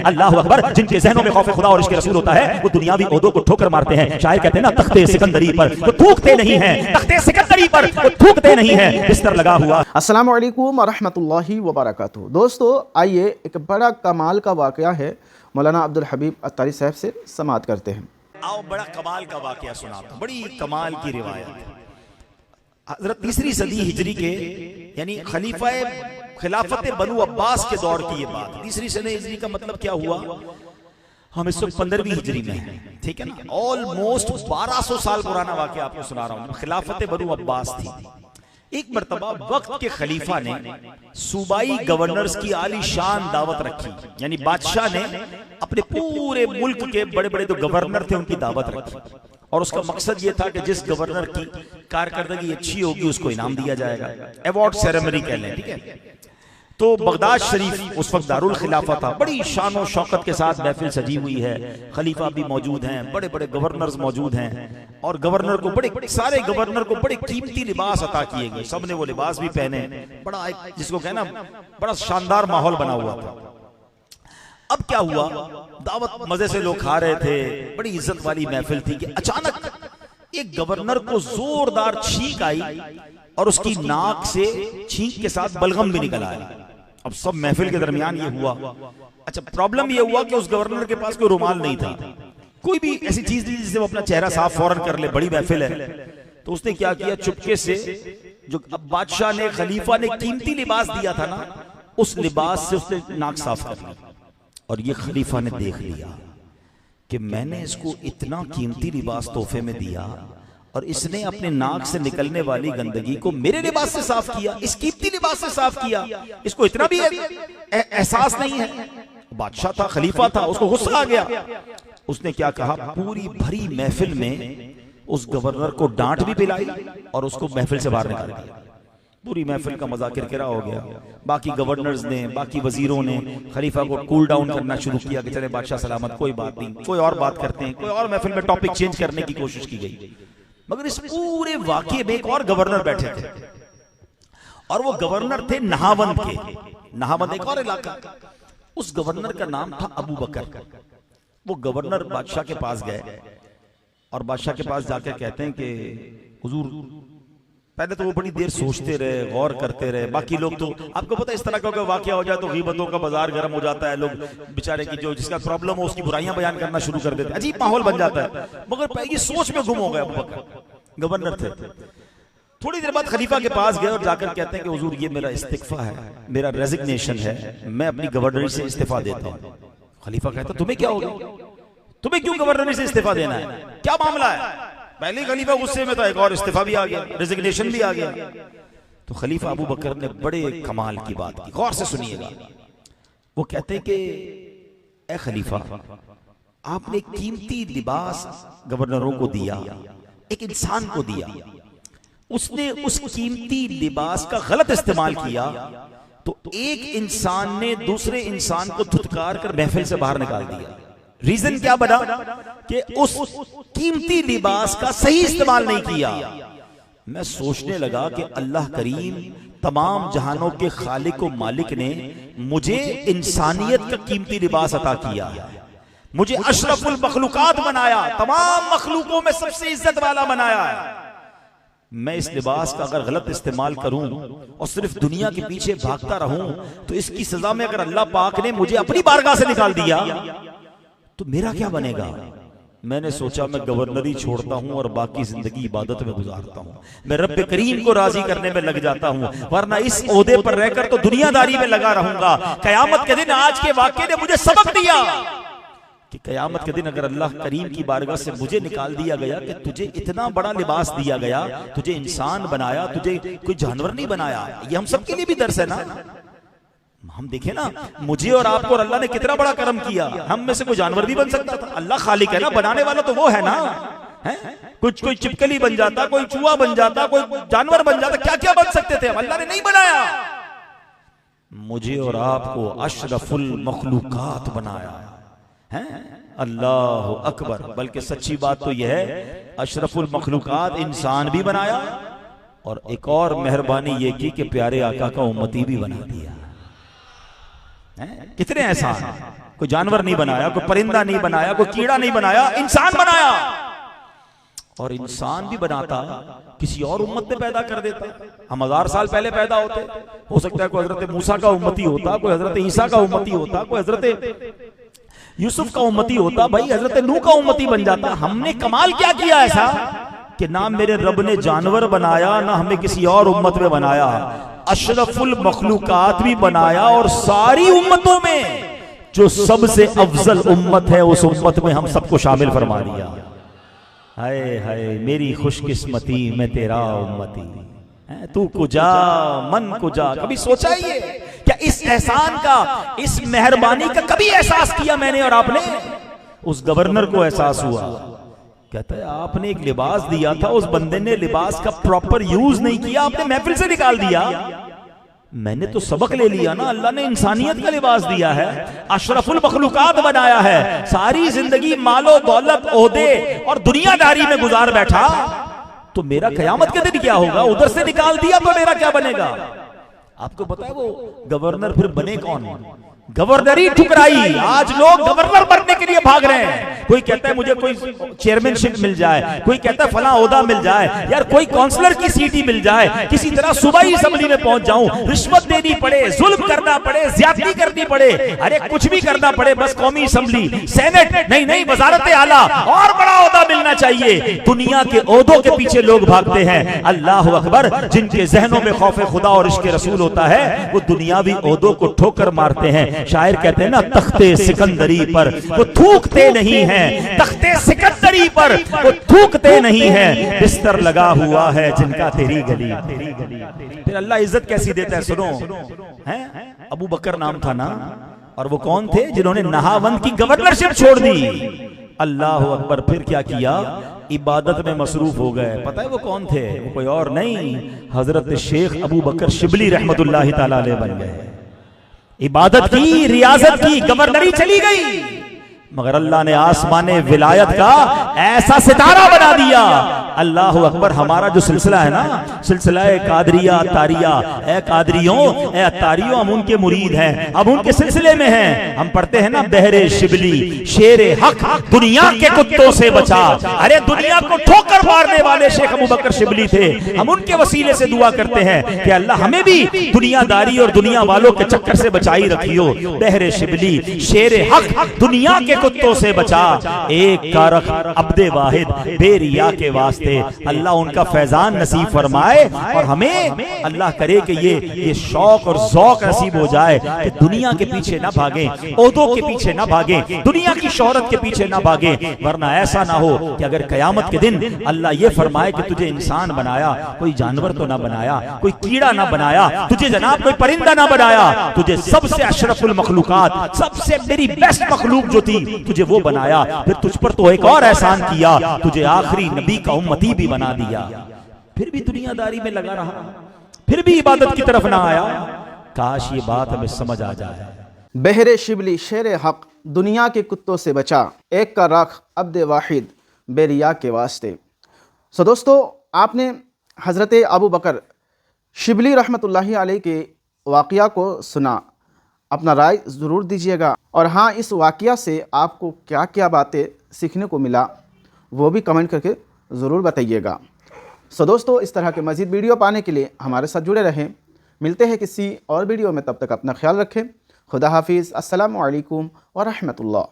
अल्लाह अकबर। जिनके जहनों में खौफ खुदा और इश्क़ रसूल होता है वो दुनियावी ओहदों को ठोकर मारते हैं। शायर कहते हैं ना, तख्ते सिकंदरी पर वो थूकते नहीं हैं, तख्ते सिकंदरी पर वो थूकते नहीं हैं, बिस्तर लगा हुआ। अस्सलामु अलैकुम वरहमतुल्लाहि वबरकातुहू। दोस्तों आइए एक बड़ा कमाल का वाक़या है, मौलाना अब्दुल हबीब अत्तारी साहब से समाअत करते हैं। आओ बड़ा कमाल का वाक़या सुनाता हूं, बड़ी कमाल की रिवायत। हज़रत तीसरी सदी हिजरी के यानी खलीफा खिलाफत बनु अब्बास के दौर की ये बात। तीसरी सदी हिजरी का मतलब क्या हुआ, हम इस वक्त 15वीं हिजरी में हैं, ठीक है ना। ऑलमोस्ट 1200 साल पुराना वाक़या आपको सुना रहा हूं। खिलाफत बनु अब्बास थी। एक मर्तबा वक्त के खलीफा ने सूबाई गवर्नर्स की आलीशान दावत रखी, यानी बादशाह ने अपने पूरे मुल्क के बड़े बड़े जो गवर्नर थे उनकी दावत रखी, और उसका मकसद ये था कि जिस गवर्नर की कारकर्दगी अच्छी होगी उसको इनाम दिया जाएगा, अवार्ड सेरेमनी कह लें, ठीक है। तो बगदाद शरीफ उस वक्त दारुल खिलाफा था। बड़ी शान और शौकत के साथ महफिल सजी हुई है, खलीफा भी मौजूद हैं, बड़े बड़े गवर्नर्स मौजूद हैं, और गवर्नर को बड़े सारे गवर्नर को बड़े कीमती लिबास अता किए गए। सबने वो लिबास भी पहने, बड़ा एक जिसको कहना बड़ा शानदार माहौल बना हुआ था। अब क्या हुआ, दावत मजे से लोग खा रहे थे, बड़ी इज्जत वाली महफिल थी कि अचानक एक गवर्नर को जोरदार छींक आई और उसकी नाक से छींक के साथ बलगम भी निकल आया। अब सब महफिल के दरमियान ये हुआ। अच्छा, प्रॉब्लम ये हुआ कि उस गवर्नर के पास कोई रुमाल नहीं था, कोई भी ऐसी चीज नहीं जिससे वो अपना चेहरा साफ फौरन कर ले, बड़ी महफिल है। तो उसने क्या किया, चुपके से जो अब बादशाह ने खलीफा ने कीमती लिबास दिया था ना, उस लिबास से उसने नाक साफ कर ली। और ये खलीफा ने देख लिया कि मैंने इसको इतना कीमती लिबास तोहफे में दिया और इसने अपने नाक से निकलने वाली गंदगी को मेरे लिबास से साफ किया, इस कीमती लिबास से साफ किया। इसको इतना भी एहसास नहीं है। बादशाह था, खलीफा था, उसको गुस्सा आ गया। उसने क्या कहा, पूरी भरी महफिल में उस गवर्नर को डांट भी पिलाई और उसको महफिल से बाहर निकाल दिया। पूरी महफिल का मजाक किरकिरा हो गया। बाकी गवर्नर्स ने, बाकी वजीरों ने खलीफा को कूल डाउन करना शुरू किया कि चले बादशाह सलामत, कोई बात नहीं, कोई और बात करते हैं, कोई और महफिल में टॉपिक चेंज करने की कोशिश की गई। मगर इस पूरे वाकये में एक और गवर्नर बैठे थे, और वो गवर्नर थे नहावंद के। नहावंद एक और इलाका, उस गवर्नर का नाम था अबू बकर। वो गवर्नर बादशाह के पास गए और बादशाह के पास जाकर कहते हैं कि हुजूर, पहले तो वो बड़ी देर सोचते रहे, गौर करते रहे। बाकी लोग तो आपको पता है इस तरह का वाकया हो जाए तो गीबतों का बाजार गर्म हो जाता है, लोग बेचारे की जो जिसका प्रॉब्लम हो उसकी बुराइयां बयान करना शुरू कर देते हैं, अजीब माहौल बन जाता है। मगर ये सोच में गुम हो गए। अबू बकर गवर्नर थे। थोड़ी देर बाद खलीफा के पास गए और जाकर कहते हैं कि हुजूर, ये मेरा इस्तीफा है, मेरा रेजिग्नेशन है, मैं अपनी गवर्नरी से इस्तीफा देता हूं। खलीफा कहता, तुम्हें क्या हो गया, तुम्हें क्यों गवर्नरी से इस्तीफा देना है, क्या मामला है। पहले खलीफा गुस्से में था, एक और इस्तीफा भी आ गया, रेजिग्नेशन भी आ गया। तो खलीफा अबू बकर ने बड़े कमाल की बात की, गौर से सुनिएगा। वो कहते हैं कि ए खलीफा, आपने कीमती लिबास गवर्नरों को दिया, एक इंसान को दिया, उसने उस कीमती लिबास का गलत इस्तेमाल किया, तो एक इंसान ने दूसरे इंसान को धुतकार कर महफिल से बाहर निकाल दिया। रीजन क्या बना कि उस कीमती लिबास का सही इस्तेमाल नहीं किया। मैं सोचने लगा कि अल्लाह करीम तमाम जहानों के खालिक व मालिक ने मुझे इंसानियत का कीमती लिबास अता किया, मुझे अशरफुल मखलूकात बनाया, तमाम मखलूकों में सबसे इज्जत वाला बनाया है। मैं इस लिबास का अगर गलत इस्तेमाल करूं और सिर्फ दुनिया के पीछे भागता रहूं तो इसकी सजा में अगर अल्लाह पाक ने मुझे अपनी बारगाह से निकाल दिया तो मेरा क्या बनेगा। मैंने सोचा मैं गवर्नरी छोड़ता हूं और बाकी जिंदगी इबादत में गुजारता हूं, मैं रब्बे करीम को राजी करने में लग जाता हूं, वरना इस ओहदे पर रहकर तो दुनियादारी में लगा रहूंगा। कयामत के दिन आज के वाक़ये ने मुझे सबक दिया कि कयामत के दिन अगर अल्लाह करीम की बारगाह से मुझे निकाल दिया गया कि तुझे इतना बड़ा लिबास दिया गया, तुझे इंसान बनाया, तुझे कोई जानवर नहीं बनाया। ये हम सबके लिए भी दर्स है ना। हम देखें ना, मुझे और आपको और अल्लाह ने कितना बड़ा करम किया। हम में से कोई जानवर भी बन सकता था, अल्लाह खालिक है ना, बनाने वाला तो वो है ना। है कुछ कोई चिपकली बन जाता, कोई चूहा बन जाता, कोई जानवर बन जाता, क्या क्या बन सकते थे, अल्लाह ने नहीं बनाया। मुझे और आपको अशरफुल मखलूकात बनाया है। अल्लाह अकबर। बल्कि सच्ची बात तो यह है, अशरफुल मखलूकात इंसान भी बनाया और एक और मेहरबानी ये की कि प्यारे आका का उम्मती भी बना दिया। कितने एहसान। कोई जानवर नहीं बनाया, कोई परिंदा नहीं बनाया, कोई कीड़ा नहीं बनाया, इंसान बनाया। और इंसान भी बनाता किसी और उम्मत में पैदा कर देता। हम 1000 साल पहले पैदा होते, हो सकता है कोई हजरत मूसा का उम्मती होता, कोई हजरत ईसा का उम्मती होता, कोई हजरत यूसुफ का उम्मती होता, भाई हजरत नूह का उम्मती बन जाता। हमने कमाल क्या किया ऐसा कि ना मेरे रब ने जानवर बनाया, ना हमें किसी और उम्मत में बनाया, अशरफुल मखलूकात भी बनाया, और सारी उम्मतों में जो सबसे अफजल उम्मत है उस उम्मत में हम सबको शामिल फरमा दिया। हाय हाय मेरी खुशकिस्मती मैं तेरा उम्मती, तू कुजा मन कुजा। कभी सोचा ही है क्या इस एहसान का, इस मेहरबानी का कभी एहसास किया मैंने और आपने? उस गवर्नर को एहसास हुआ, कहता है आपने एक लिबास दिया था, उस बंदे ने लिबास का प्रॉपर यूज नहीं किया, आपने महफिल से निकाल दिया। मैंने तो सबक ले लिया ना, अल्लाह ने इंसानियत का लिबास दिया है, अशरफुल मखलूकात बनाया है, सारी जिंदगी मालो दौलत ओहदे और दुनियादारी में गुजार बैठा, तो मेरा कयामत के दिन क्या होगा? उधर से निकाल दिया तो मेरा क्या बनेगा? आपको पता है वो गवर्नर फिर बने कौन? गवर्नरी ठुकराई। आज लोग गवर्नर बनने के लिए भाग रहे हैं। कोई कहता है मुझे कोई चेयरमैनशिप मिल जाए, कोई कहता है फला ओहदा मिल जाए, यार कोई काउंसलर की सीट ही मिल जाए, किसी तरह सूबाई असेंबली में पहुंच जाऊं, रिश्वत देनी पड़े, जुल्म करना पड़े, ज्यादती करनी पड़े, अरे कुछ भी करना पड़े, बस कौमी असेंबली, सेनेट नहीं, वजारत आला, और बड़ा ओहदा मिलना चाहिए। दुनिया के ओहदों के पीछे लोग भागते हैं। अल्लाह अकबर, जिनके जहनों में खौफ खुदा और इश्क रसूल होता है वो दुनियावी ओहदों को ठोकर मारते हैं। शायर कहते हैं ना, तख्ते सिकंदरी पर वो थूकते नहीं हैं, तख्ते सिकंदरी पर वो थूकते नहीं हैं, बिस्तर लगा हुआ है जिनका तेरी गली। फिर अल्लाह इज्जत कैसी देता है सुनो, हैं? अबू बकर नाम था ना, और वो कौन थे जिन्होंने नहावंद की गवर्नरशिप छोड़ दी। अल्लाह अकबर, फिर क्या किया? इबादत में मसरूफ हो गए। पता है वो कौन थे? वो कोई और नहीं, हजरत शेख अबू बकर शिबली रहमतुल्लाहि ताला अलैह बन गए। इबादत की, रियाजत की, गवर्नरी चली गई, मगर अल्लाह ने आसमाने विलायत का ऐसा सितारा बना दिया। अल्लाह अकबर। हमारा जो सिलसिला है ना, सिलसिला कादरिया तारिया, ए कादरियों ए अतारियों, हम उनके मुरीद हैं, हम उनके सिलसिले में हैं। हम पढ़ते हैं ना, बहरे शिबली शेरे हक दुनिया के कुत्तों से बचा। अरे दुनिया को ठोकर मारने वाले शेख अबू बकर शिबली थे। हम उनके वसीले से दुआ करते हैं कि अल्लाह हमें भी दुनियादारी और दुनिया वालों के चक्कर से बचाई रखियो। बहरे शिबली शेरे हक दुनिया के कुत्तों से बचा, एक कारख अब्दे वाहिद बेरिया के वास्ते अल्लाह उनका फैजान नसीब फरमाए, और हमें अल्लाह करे कि ये शौक और ज़ौक़ नसीब हो जाए कि दुनिया के पीछे ना भागे, ओहदों के पीछे ना भागे, दुनिया की शोहरत के पीछे ना भागे। वरना ऐसा ना हो कि अगर कयामत के दिन अल्लाह ये फरमाए कि तुझे इंसान बनाया, कोई जानवर तो ना बनाया, कोई कीड़ा ना बनाया, तुझे जनाब कोई परिंदा ना बनाया, तुझे सबसे अशरफुल मखलूकात, सबसे मेरी बेस्ट मखलूक जो थी तुझे वो बनाया। फिर तुझ पर तो एक और एहसान किया, तुझे आखिरी नबी का उम्मती भी बना दिया। फिर भी दुनियादारी में लगा रहा, फिर भी इबादत की तरफ ना आया। काश ये बात हमें समझ आ जाए। बहरे शिबली शेर हक दुनिया के कुत्तों से बचा, एक का राख अब्दे वाहिद बेरिया के वास्ते। सो दोस्तों, आपने हज़रत अबू बकर शिबली रहमतुल्लाहि अलैह के वाक़या को सुना। अपना राय ज़रूर दीजिएगा, और हाँ, इस वाक़या से आपको क्या क्या बातें सीखने को मिला वो भी कमेंट करके ज़रूर बताइएगा। सो दोस्तों, इस तरह के मज़ीद वीडियो पाने के लिए हमारे साथ जुड़े रहें। मिलते हैं किसी और वीडियो में, तब तक अपना ख्याल रखें। खुदा हाफिज़। अस्सलामु अलैकुम व रहमतुल्लाह।